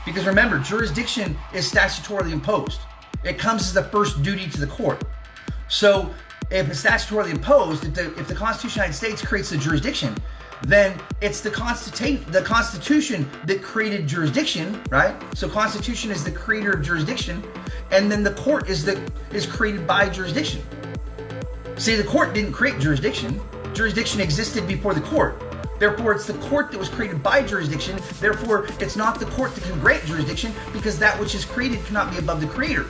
Because remember, jurisdiction is statutorily imposed. It comes as the first duty to the court. So if it's statutorily imposed, if the Constitution of the United States creates the jurisdiction, then it's the Constitution that created jurisdiction, right? So Constitution is the creator of jurisdiction, and then the court is created by jurisdiction. See, the court didn't create jurisdiction. Jurisdiction existed before the court. Therefore, it's the court that was created by jurisdiction. Therefore, it's not the court that can grant jurisdiction, because that which is created cannot be above the creator,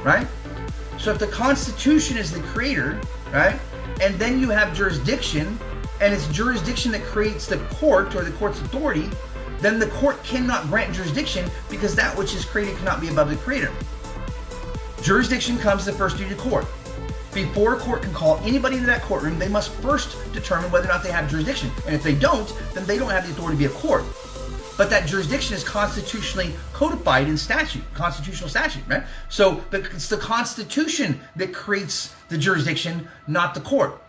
right? So if the Constitution is the creator, right, and then you have jurisdiction, and it's jurisdiction that creates the court or the court's authority, then the court cannot grant jurisdiction, because that which is created cannot be above the creator. Jurisdiction comes the first duty to court. Before a court can call anybody into that courtroom, they must first determine whether or not they have jurisdiction. And if they don't, then they don't have the authority to be a court. But that jurisdiction is constitutionally codified in statute, constitutional statute, right? So it's the Constitution that creates the jurisdiction, not the court.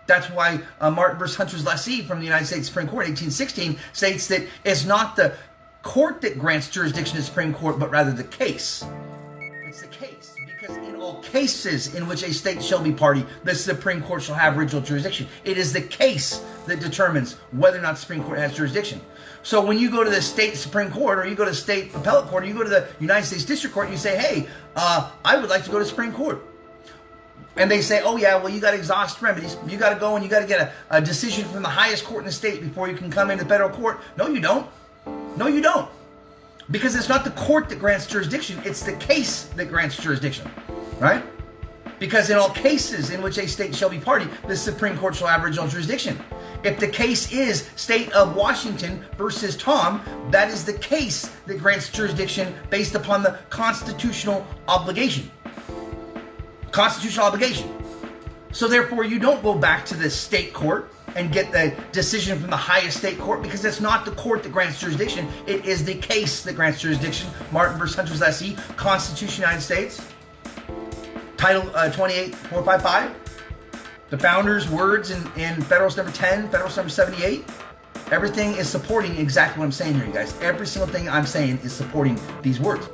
That's why Martin versus Hunter's lessee from the United States Supreme Court, 1816, states that it's not the court that grants jurisdiction to the Supreme Court, but rather the case. It's the case, because in all cases in which a state shall be party, the Supreme Court shall have original jurisdiction. It is the case that determines whether or not the Supreme Court has jurisdiction. So when you go to the state Supreme Court, or you go to the state appellate court, or you go to the United States District Court, and you say, hey, I would like to go to the Supreme Court. And they say, oh yeah, well, you got to exhaust remedies. You got to go and you got to get a decision from the highest court in the state before you can come into federal court. No, you don't. No, you don't. Because it's not the court that grants jurisdiction. It's the case that grants jurisdiction, right? Because in all cases in which a state shall be party, the Supreme Court shall have original jurisdiction. If the case is State of Washington versus Tom, that is the case that grants jurisdiction based upon the constitutional obligation. Constitutional obligation. So therefore, you don't go back to the state court and get the decision from the highest state court, because it's not the court that grants jurisdiction. It is the case that grants jurisdiction. Martin versus Hunter's lessee, Constitution of the United States, Title 28455. The founders' words in Federalist number 10, Federalist number 78. Everything is supporting exactly what I'm saying here, you guys. Every single thing I'm saying is supporting these words.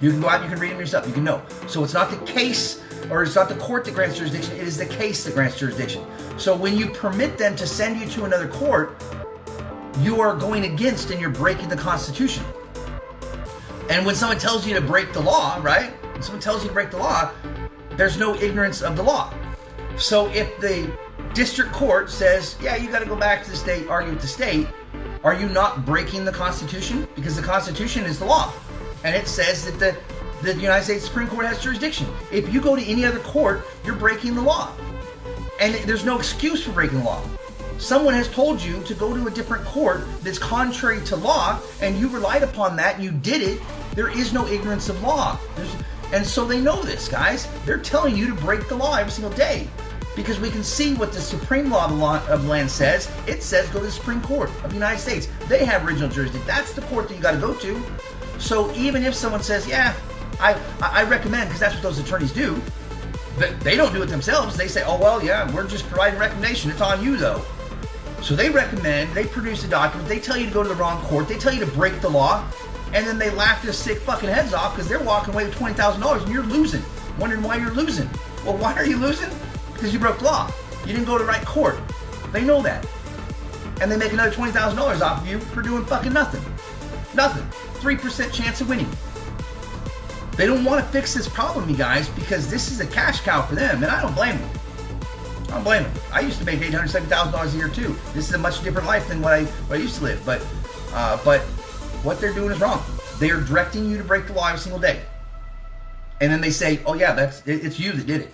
You can go out, you can read them yourself, you can know. So it's not the case, or it's not the court that grants jurisdiction, it is the case that grants jurisdiction. So when you permit them to send you to another court, you are going against and you're breaking the Constitution. And when someone tells you to break the law, right? When someone tells you to break the law, there's no ignorance of the law. So if the district court says, yeah, you got to go back to the state, argue with the state, are you not breaking the Constitution? Because the Constitution is the law. And it says that the United States Supreme Court has jurisdiction. If you go to any other court, you're breaking the law. And there's no excuse for breaking the law. Someone has told you to go to a different court that's contrary to law, and you relied upon that and you did it. There is no ignorance of law. And so they know this, guys. They're telling you to break the law every single day. Because we can see what the Supreme Law of the land says. It says go to the Supreme Court of the United States. They have original jurisdiction. That's the court that you got to go to. So even if someone says, yeah, I recommend, because that's what those attorneys do, but they don't do it themselves. They say, oh, well, yeah, we're just providing recommendation. It's on you, though. So they recommend, they produce a document, they tell you to go to the wrong court, they tell you to break the law, and then they laugh their sick fucking heads off because they're walking away with $20,000 and you're losing, wondering why you're losing. Well, why are you losing? Because you broke the law. You didn't go to the right court. They know that. And they make another $20,000 off of you for doing fucking nothing. Nothing. 3% chance of winning. They don't want to fix this problem, you guys, because this is a cash cow for them, and I don't blame them. I don't blame them. I used to make $870,000 a year too. This is a much different life than what I used to live. But what they're doing is wrong. They are directing you to break the law every single day, and then they say, "Oh yeah, it's you that did it.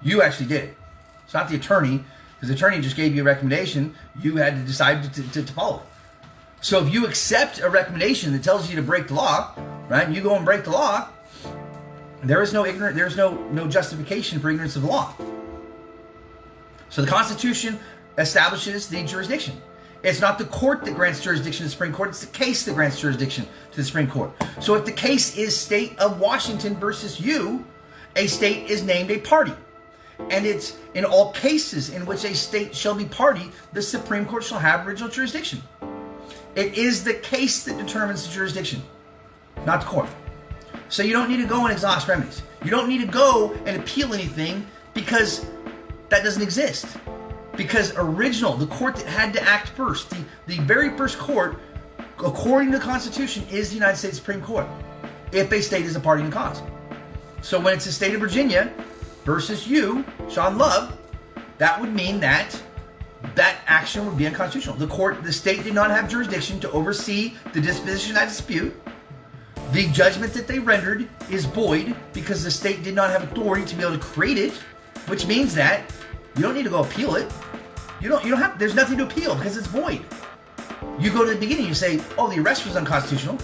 You actually did it. It's not the attorney, because the attorney just gave you a recommendation. You had to decide to follow it. So if you accept a recommendation that tells you to break the law, right? And you go and break the law, there is no ignorant. There is no justification for ignorance of the law. So the Constitution establishes the jurisdiction. It's not the court that grants jurisdiction to the Supreme Court. It's the case that grants jurisdiction to the Supreme Court. So if the case is State of Washington versus you, a state is named a party. And it's in all cases in which a state shall be party, the Supreme Court shall have original jurisdiction. It is the case that determines the jurisdiction. not the court. So you don't need to go and exhaust remedies. You don't need to go and appeal anything because that doesn't exist. Because the court that had to act first, the very first court, according to the Constitution, is the United States Supreme Court, if a state is a party in the cause. So when it's the state of Virginia versus you, Sean Love, that would mean that action would be unconstitutional. The state did not have jurisdiction to oversee the disposition of that dispute. The judgment that they rendered is void because the state did not have authority to be able to create it, which means that you don't need to go appeal it. You don't have, there's nothing to appeal because it's void. You go to the beginning, you say, oh, the arrest was unconstitutional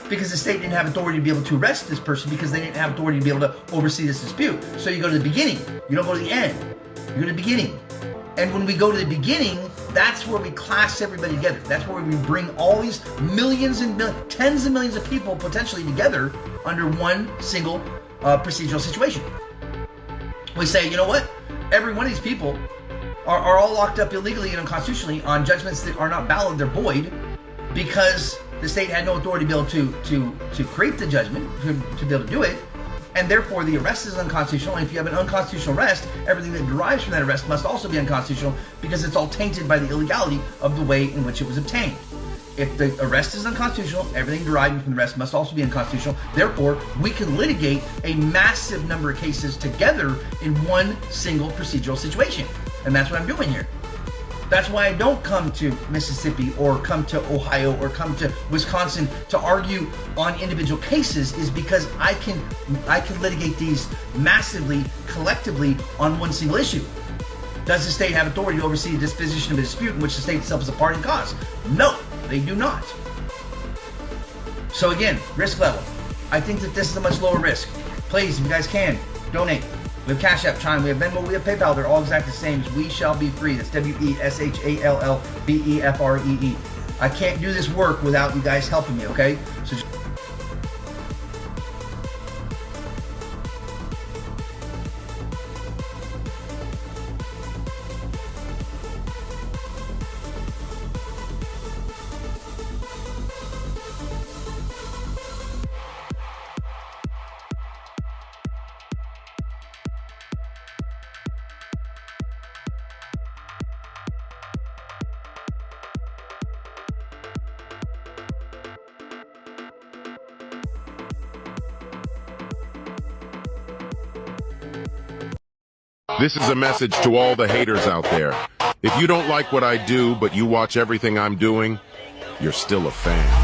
because the state didn't have authority to be able to arrest this person because they didn't have authority to be able to oversee this dispute. So you go to the beginning. You don't go to the end. You go to the beginning. And when we go to the beginning, that's where we class everybody together. That's where we bring all these millions and tens of millions of people potentially together under one single procedural situation. We say, you know what? Every one of these people are all locked up illegally and unconstitutionally on judgments that are not valid. They're void because the state had no authority to be able to create the judgment, to be able to do it. And therefore, the arrest is unconstitutional. And if you have an unconstitutional arrest, everything that derives from that arrest must also be unconstitutional because it's all tainted by the illegality of the way in which it was obtained. If the arrest is unconstitutional, everything deriving from the arrest must also be unconstitutional. Therefore, we can litigate a massive number of cases together in one single procedural situation. And that's what I'm doing here. That's why I don't come to Mississippi or come to Ohio or come to Wisconsin to argue on individual cases, is because I can litigate these massively, collectively on one single issue. Does the state have authority to oversee the disposition of a dispute in which the state itself is a party in cause? No, they do not. So again, risk level. I think that this is a much lower risk. Please, if you guys can, donate. We have Cash App, Chime, we have Venmo, we have PayPal. They're all exactly the same as We Shall Be Free. That's WESHALLBEFREE. I can't do this work without you guys helping me, okay? So This is a message to all the haters out there. If you don't like what I do, but you watch everything I'm doing, you're still a fan.